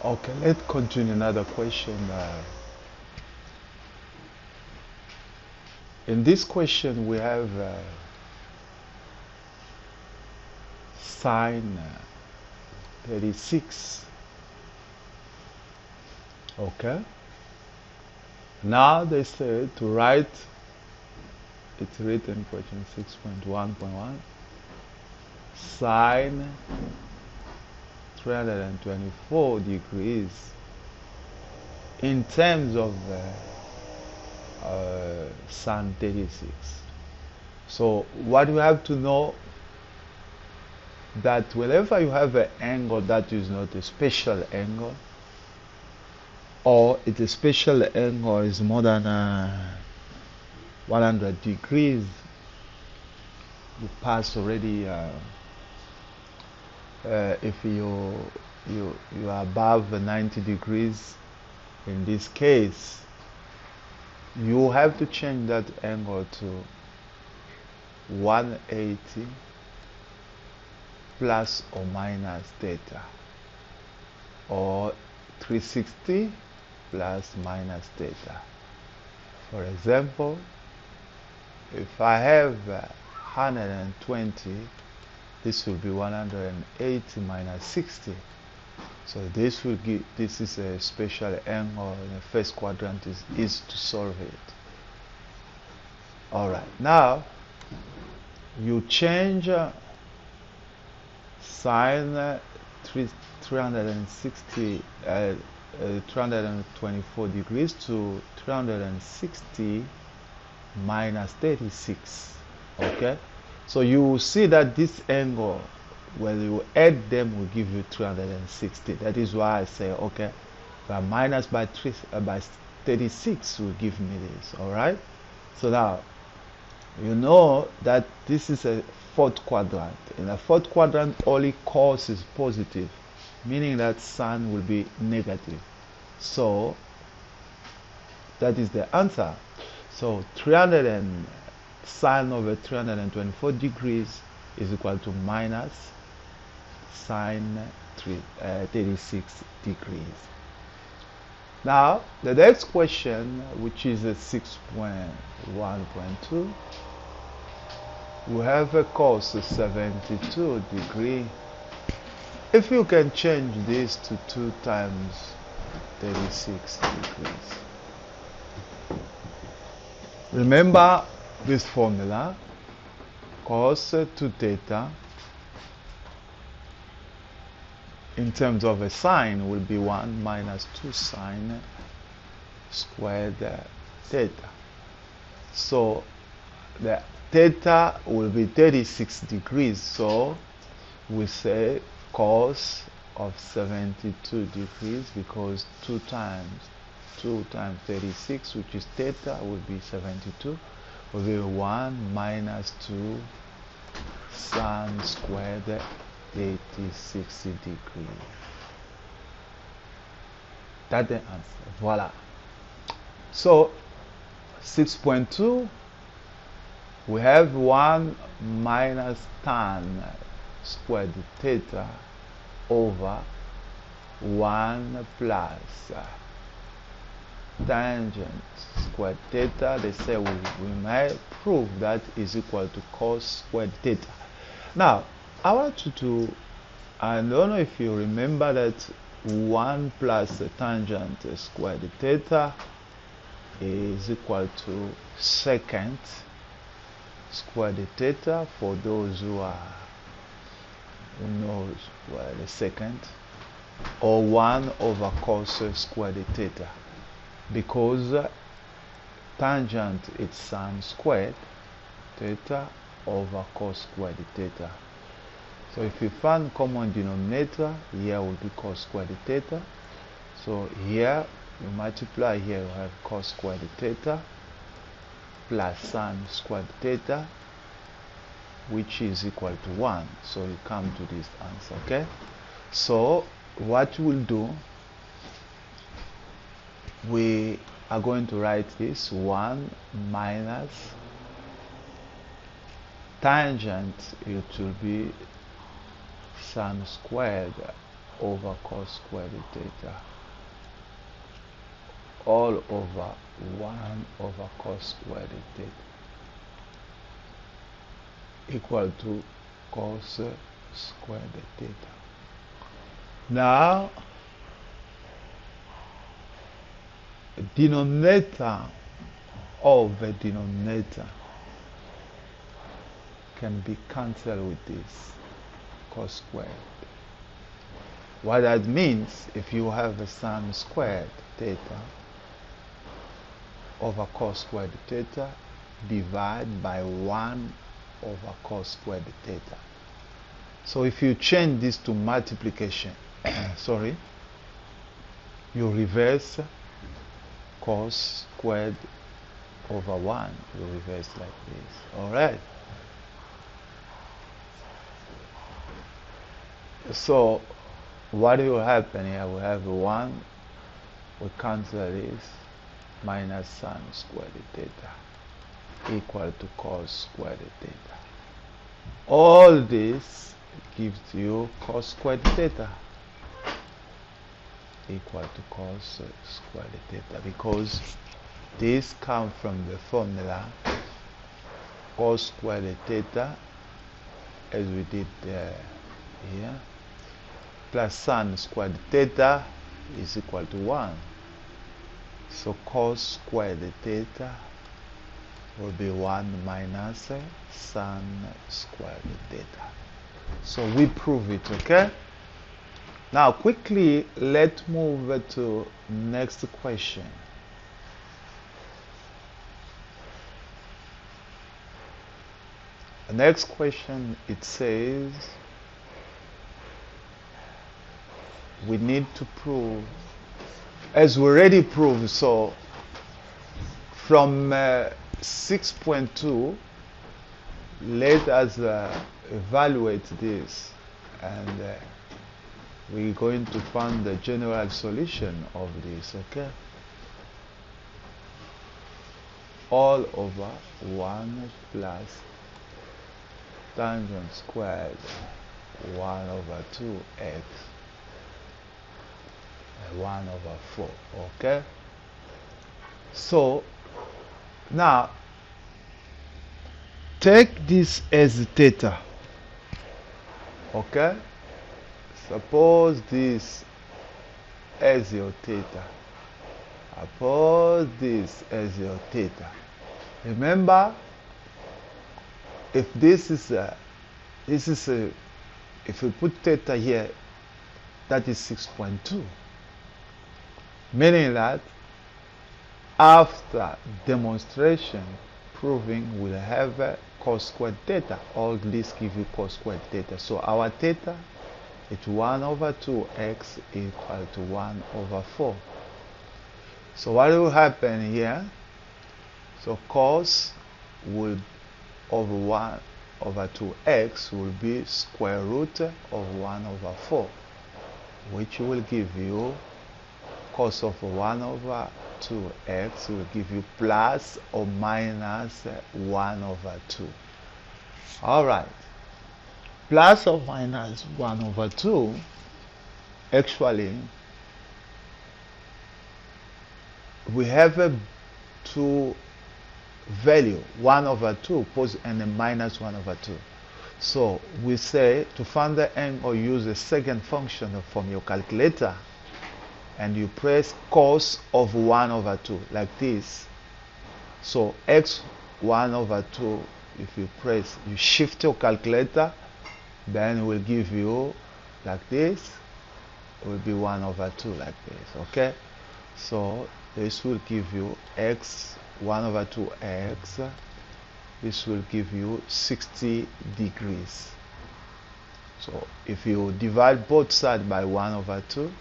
Okay, let's continue another question. In this question, we have sine 36. Okay. Now they say to write, it's written question 6.1.1, sine 324 degrees in terms of sine 36. So what you have to know that whenever you have an angle that is not a special angle, or it's a special angle is more than 100 degrees, you pass already. If you are above 90 degrees, in this case, you have to change that angle to 180 plus or minus theta, or 360 plus minus theta. For example, if I have 120, this will be 180 minus 60. So this will give, this is a special angle in the first quadrant, is easy to solve it. Alright, now you change sine 324 degrees to 360 minus 36. Okay, so you will see that this angle, when you add them, will give you 360. That is why I say, okay, but minus by 36 will give me this. All right, so now you know that this is a fourth quadrant. In a fourth quadrant, only cos is positive, meaning that sine will be negative. So that is the answer. So 300 and sine over 324 degrees is equal to minus sine 36 degrees. Now the next question, which is a 6.1.2, we have a cos 72 degree. If you can change this to 2 times 36 degrees. Remember this formula, cos to theta in terms of a sine will be 1 minus 2 sine squared theta. So the theta will be 36 degrees, so we say cos of 72 degrees, because 2 times 36, which is theta, will be 72, will be 1 minus 2 sine squared 86 degrees. That's the answer. Voila. So 6.2, we have 1 minus tan squared theta over 1 plus tangent squared theta. They say we might prove that is equal to cos squared theta. Now I want you to, I don't know if you remember that 1 plus tangent squared theta is equal to secant squared theta, for those who knows what the secant, or 1 over cos squared theta, because tangent is sine squared theta over cos squared theta. So if you find common denominator, here will be cos squared theta. So here you multiply, here you have cos squared theta plus sine squared theta, which is equal to 1. So you come to this answer. Okay, so what we'll do, we are going to write this 1 minus tangent, it will be sine squared over cos squared theta all over 1 over cos squared theta equal to cos squared theta. Now, denominator of the denominator can be cancelled with this cos squared. What that means, if you have a sin squared theta over cos squared theta, divide by 1 over cos squared theta. So if you change this to multiplication, sorry, you reverse cos squared over 1. You reverse like this. Alright. So what will happen here? We have 1, we cancel this, minus sin squared theta equal to cos squared theta. All this gives you cos squared theta equal to cos squared theta, because this comes from the formula cos squared theta, as we did here, plus sin squared theta is equal to 1. So cos squared theta will be 1 minus sin squared theta. So we prove it, okay? Now quickly let's move to next question. The next question, it says we need to prove, as we already proved, so from 6.2 let us evaluate this, and we're going to find the general solution of this, okay? All over 1 plus tangent squared 1 over 2x 1 over 4, okay? So now take this as theta, okay? Suppose this as your theta. Suppose this as your theta. Remember, if this is if we put theta here, that is 6.2, meaning that after demonstration proving we'll have cos squared theta. All this give you cos squared theta. So our theta is 1 over 2x equal to 1 over 4. So what will happen here? So cos will over 1 over 2x will be square root of 1 over 4, which will give you cos of 1 over 2x will give you plus or minus 1 over 2. Alright, plus or minus 1 over 2, actually we have two value, 1 over 2 and a minus 1 over 2. So we say to find the angle, use the second function from your calculator, and you press cos of 1 over 2 like this. So x 1 over 2, if you press, you shift your calculator, then it will give you like this. It will be 1 over 2 like this, okay? So this will give you x 1 over 2x. This will give you 60 degrees. So if you divide both sides by 1 over 2,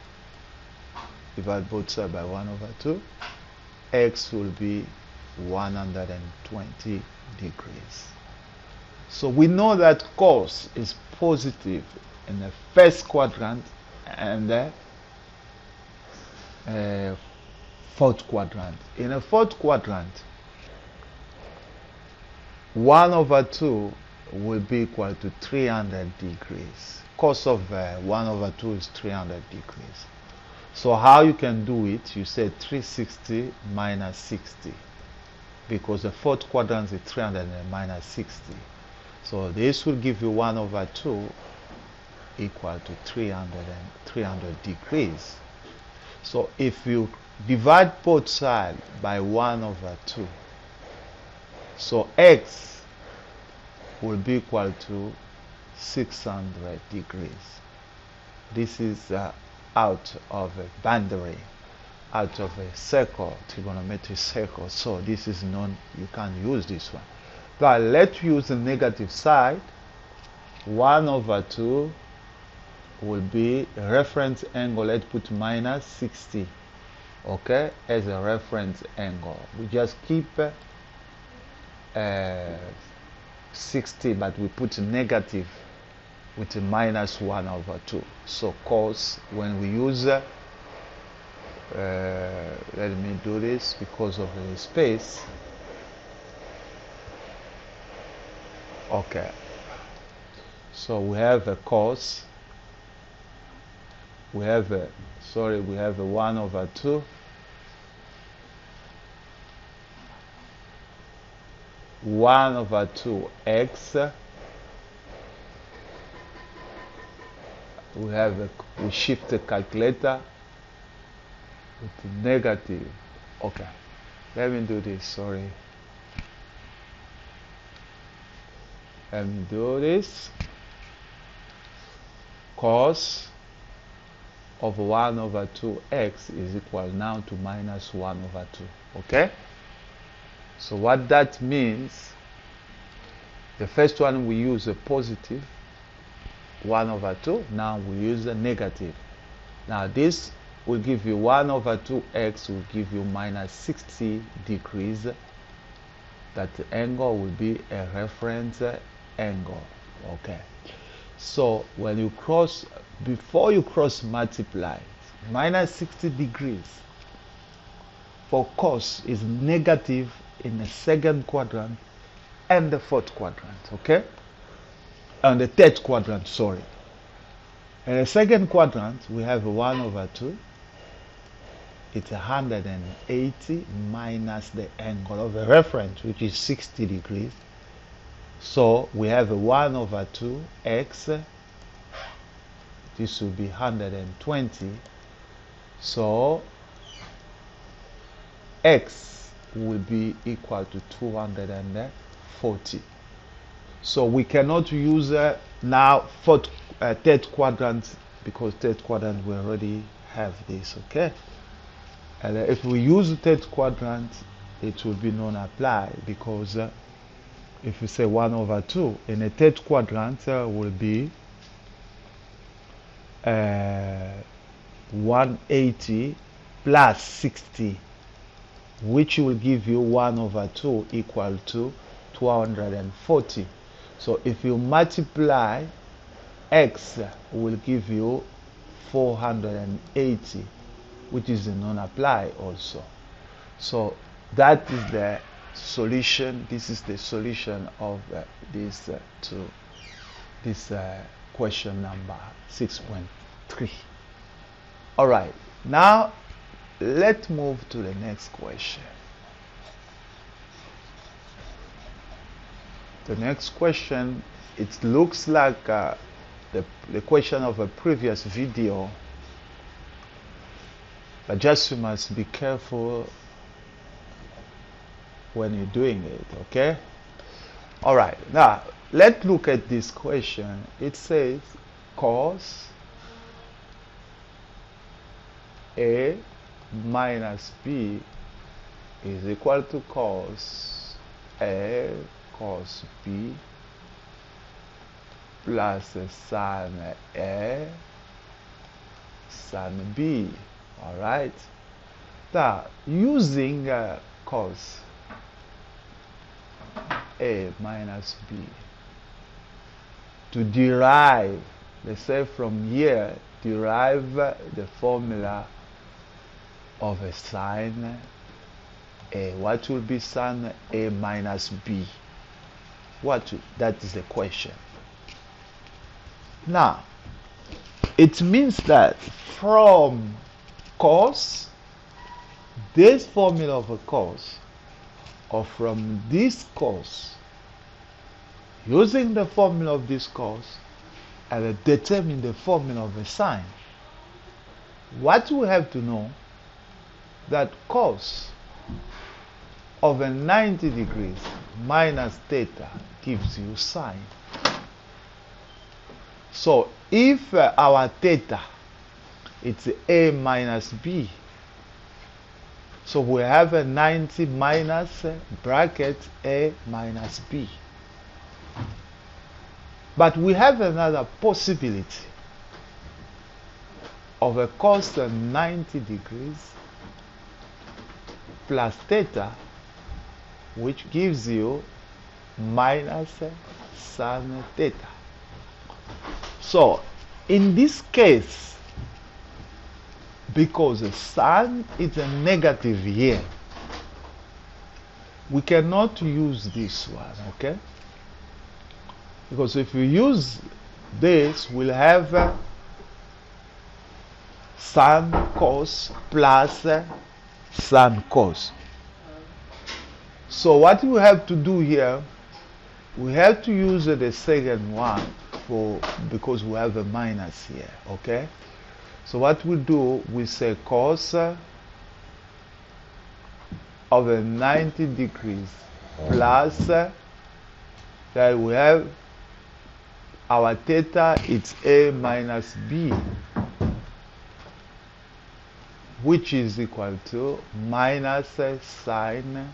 divide both sides by 1 over 2, x will be 120 degrees. So we know that cos is positive in the first quadrant and the fourth quadrant. In the fourth quadrant, 1 over 2 will be equal to 300 degrees. cos of 1 over 2 is 300 degrees. So how you can do it, you say 360 minus 60, because the fourth quadrant is 300 and minus 60. So this will give you 1 over 2 equal to 300 degrees. So if you divide both sides by 1 over 2, so x will be equal to 600 degrees. This is out of a boundary, out of a circle, trigonometric circle. So this is known, you can't use this one. But let's use the negative side. 1 over 2 will be a reference angle. Let's put minus 60, okay, as a reference angle. We just keep 60, but we put negative with a minus 1 over 2. So cos, when we use let me do this because of the space. Okay, so we have a cos, we have a 1 over 2 1 over 2 x. We shift the calculator with negative. Okay, let me do this. Sorry, let me do this. Cos of 1 over 2x is equal now to minus 1 over 2. Okay, so what that means, the first one we use a positive 1 over 2, now we use a negative. Now this will give you 1 over 2x will give you minus 60 degrees. That angle will be a reference angle. Okay, so when you cross, before you cross multiply, minus 60 degrees for cos is negative in the second quadrant and the fourth quadrant, okay? And the third quadrant, sorry. In the second quadrant, we have 1 over 2. It's 180 minus the angle of the reference, which is 60 degrees. So we have a 1 over 2 x. This will be 120. So x will be equal to 240. So we cannot use now third quadrant, because third quadrant we already have this, okay? And if we use the third quadrant, it will be non-apply, because if you say 1 over 2 in the third quadrant will be 180 plus 60, which will give you 1 over 2 equal to 240. So if you multiply, x will give you 480, which is a non-apply also. So that is the solution. This is the solution of this question number 6.3. All right, now let's move to the next question. The next question, it looks like the question of a previous video, but just you must be careful when you're doing it, okay? All right, now let's look at this question. It says cos A minus B is equal to cos A cos B plus sin A sin B. All right, now using cos A minus B to derive, let's say from here, derive the formula of a sin A. What will be sin A minus B? That is the question. Now, it means that from cos, this formula of a cos, or from this cos, using the formula of this cos, and determine the formula of a sine. What we have to know that cos of a 90 degrees minus theta gives you sine. So if our theta it's a minus b, so we have a 90 minus bracket a minus b. But we have another possibility of a cos of 90 degrees plus theta, which gives you minus sin theta. So in this case, because sin is a negative here, we cannot use this one, okay? Because if we use this, we'll have sin cos plus sin cos. So what we have to do here, we have to use the second one because we have a minus here, okay? So what we do, we say cos of a 90 degrees plus that we have our theta, it's a minus b, which is equal to minus sine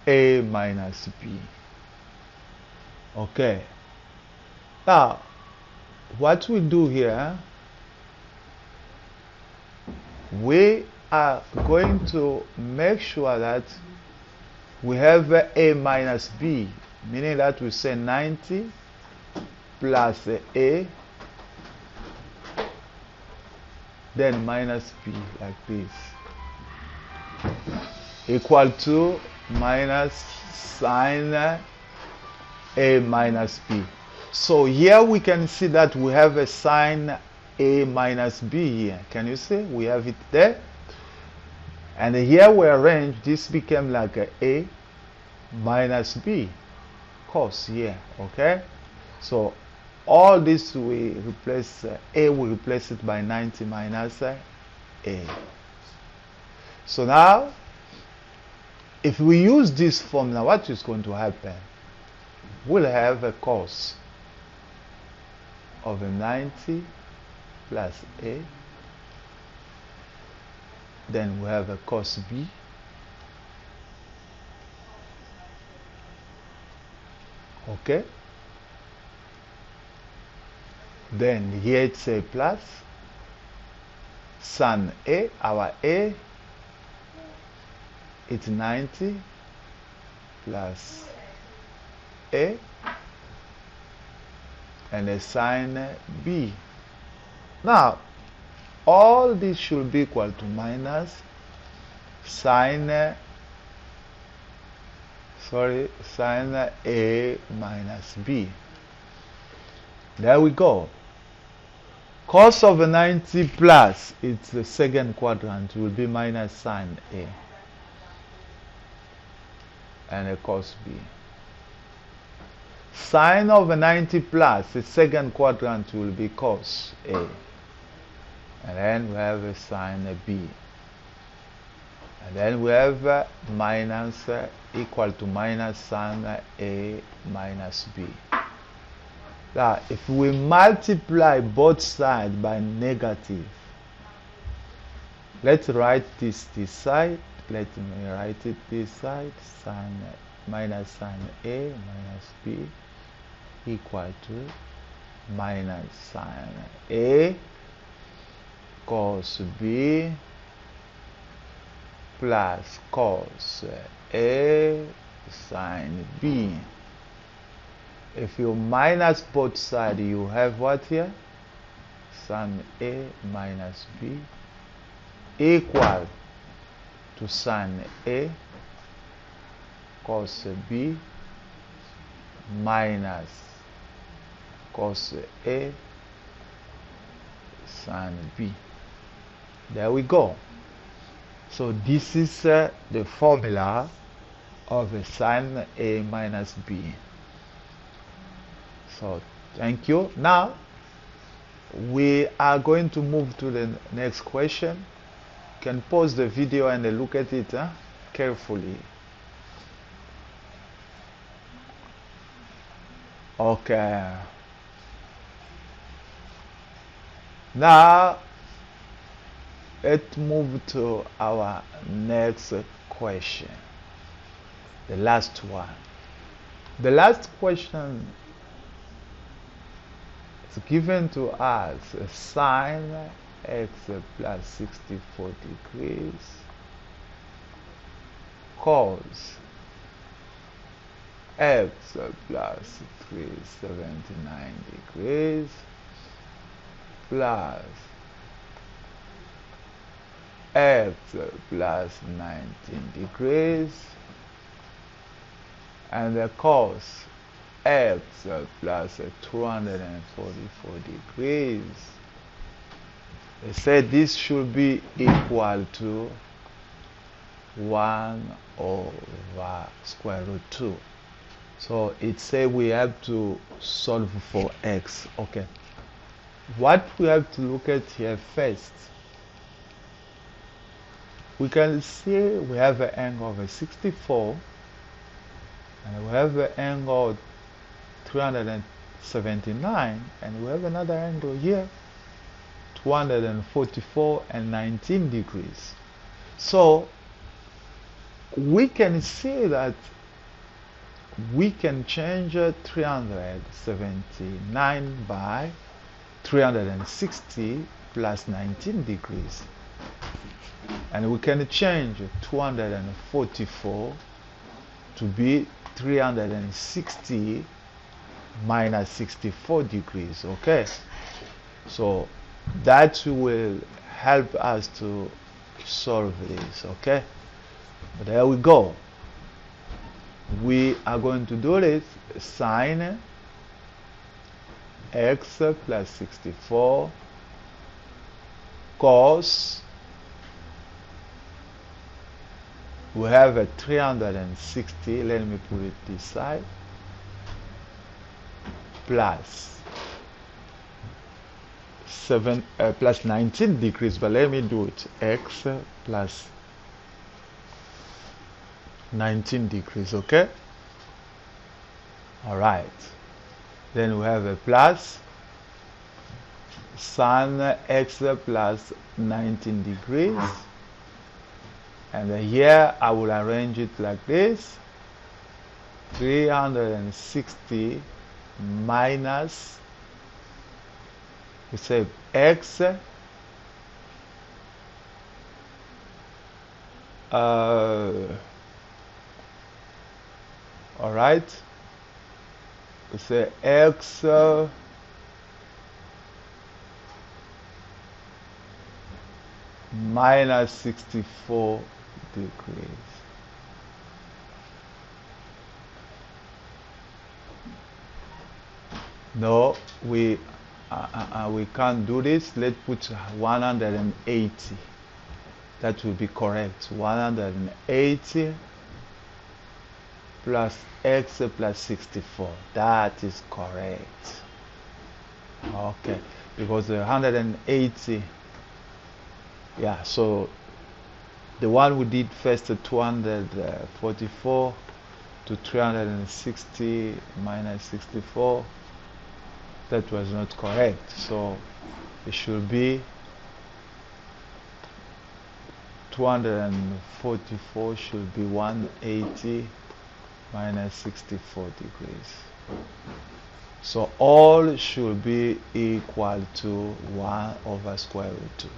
a minus b. Okay. Now, what we do here, we are going to make sure that we have a minus b, meaning that we say 90 plus a, then minus b like this, equal to minus sine a minus b. So here we can see that we have a sine a minus b here. Can you see? We have it there. And here we arrange, this became like a minus b cos here, okay? So all this we replace, a we replace it by 90 minus a. So now, if we use this formula, what is going to happen? We'll have a cos of a 90 plus a, then we have a cos b, okay, then here it's a plus sin a, our a, it's 90 plus a, and a sine b. Now, all this should be equal to minus sine a minus b. There we go. Cos of 90 plus, it's the second quadrant, will be minus sine a and a cos b. Sine of 90 plus, the second quadrant will be cos a. And then we have a sine b. And then we have minus equal to minus sine a minus b. Now, if we multiply both sides by negative, let's write this side. Let me write it this side. Sine minus sine a minus b equal to minus sine a cos b plus cos a sine b. If you minus both sides, you have what here? Sine a minus b equal to sine a cos b minus cos a sine B. There we go. So this is the formula of a sine A minus B. So thank you. Now we are going to move to the next question. You can pause the video and look at it carefully. Okay. Now let's move to our next question. The last one. The last question is given to us sine x plus 64 degrees cos x plus 379 degrees plus x plus 19 degrees and the cos x plus 244 degrees. They said this should be equal to 1 over square root 2. So it says we have to solve for x. Okay. What we have to look at here first, we can see we have an angle of 64 and we have an angle of 379 and we have another angle here 244 and 19 degrees. So we can see that we can change 379 by 360 plus 19 degrees. And we can change 244 to be 360 minus 64 degrees. Okay, so that will help us to solve this. Okay, there we go. We are going to do this. Sine x plus 64 cos, we have a 360, let me put it this side, plus 19 degrees, but let me do it, x plus 19 degrees, okay? All right. Then we have a plus sine x plus 19 degrees. And here I will arrange it like this. 360 minus, we say x, all right, we say x minus 64 degrees. No, we can't do this. Let's put 180. That will be correct. 180 plus x plus 64. That is correct. Okay, because 180. Yeah, so the one we did first, 244 to 360 minus 64, that was not correct. So it should be 244 should be 180 minus 64 degrees. So all should be equal to 1 over square root 2.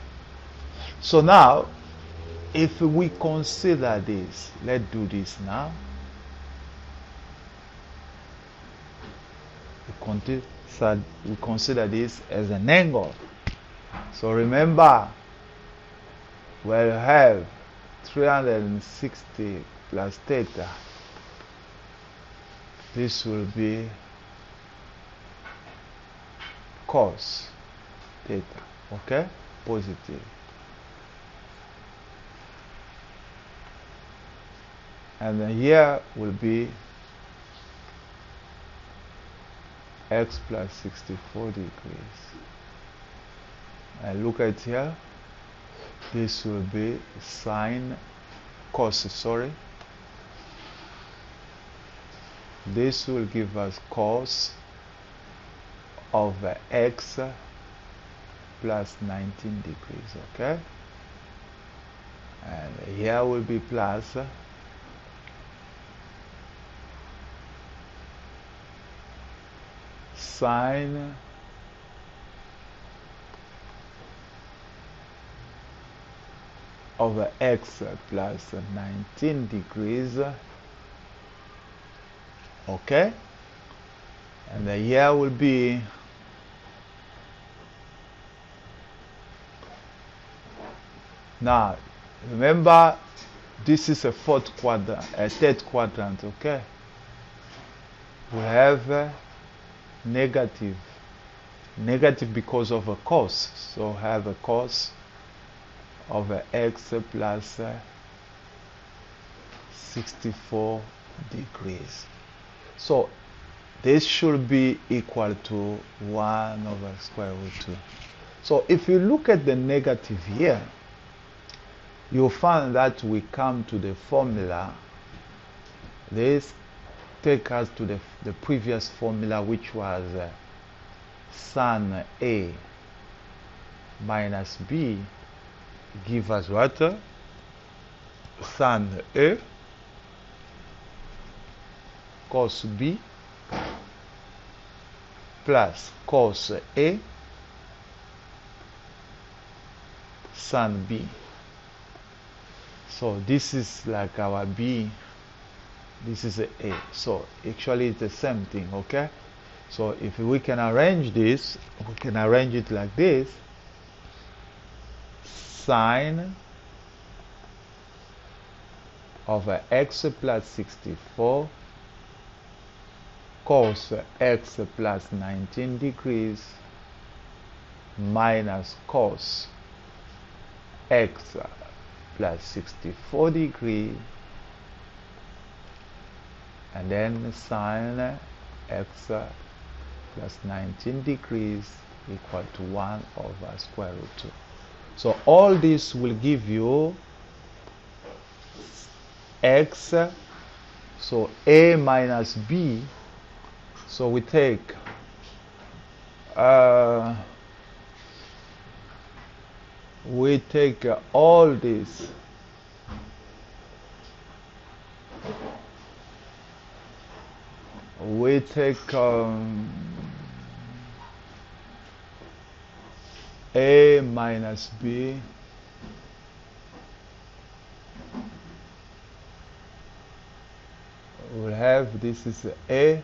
So now, if we consider this, let's do this now. We consider this as an angle. So remember, we'll have 360 plus theta. This will be cos theta. okay, positive. And then here will be x plus 64 degrees. And look at here, this will be cos, this will give us cos of x plus 19 degrees, okay? And here will be plus sine of x plus 19 degrees, okay? And here will be now, remember, this is a third quadrant, okay? We have negative because of a cos, so have a cos of x plus 64 degrees. So this should be equal to 1 over square root 2. So if you look at the negative here, you'll find that we come to the formula. This takes us to the previous formula, which was sin A minus B give us what? Sin A cos B plus cos A sin B. So this is like our B, this is a A. So actually it's the same thing, okay? So if we can arrange this, we can arrange it like this. Sine of x plus 64 cos x plus 19 degrees minus cos x plus 64 degrees, and then sine x plus 19 degrees equal to 1 over square root 2. So all this will give you x, so A minus B. So we take all this, we take A minus B we'll have, this is A,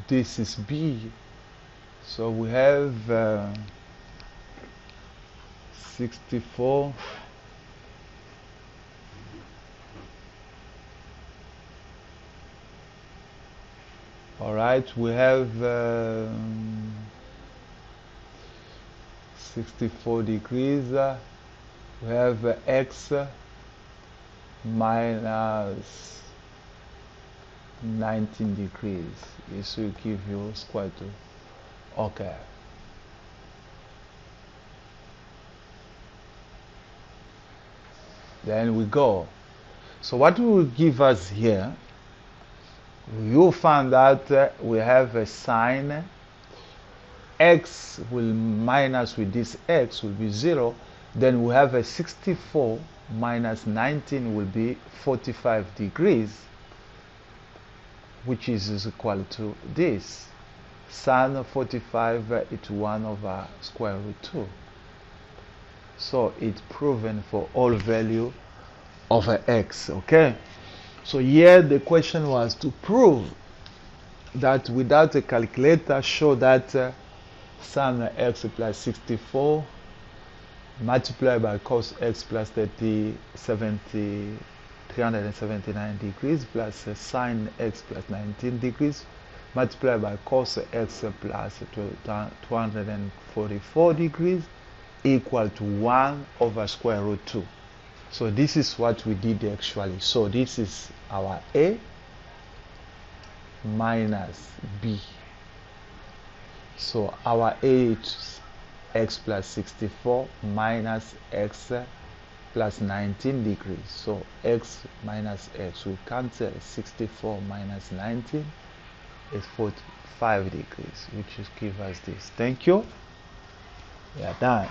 this is B, so we have 64 all right, we have 64 degrees, we have x minus 19 degrees. This will give you square root. Okay. Then we go. So what will give us here, you'll find that we have a sine x will minus with this x will be 0. Then we have a 64 minus 19 will be 45 degrees, which is equal to this. Sine 45 is 1 over square root 2. So it's proven for all value of x, okay? So here the question was to prove that without a calculator, show that sin x plus 64 multiplied by cos x plus 379 degrees plus sin x plus 19 degrees multiplied by cos x plus 244 degrees equal to 1 over square root 2. So this is what we did actually. So this is our A minus B. So our A is x plus 64 minus x plus 19 degrees. So x minus x, we cancel 64 minus 19 is 45 degrees, which is give us this. Thank you. We are done.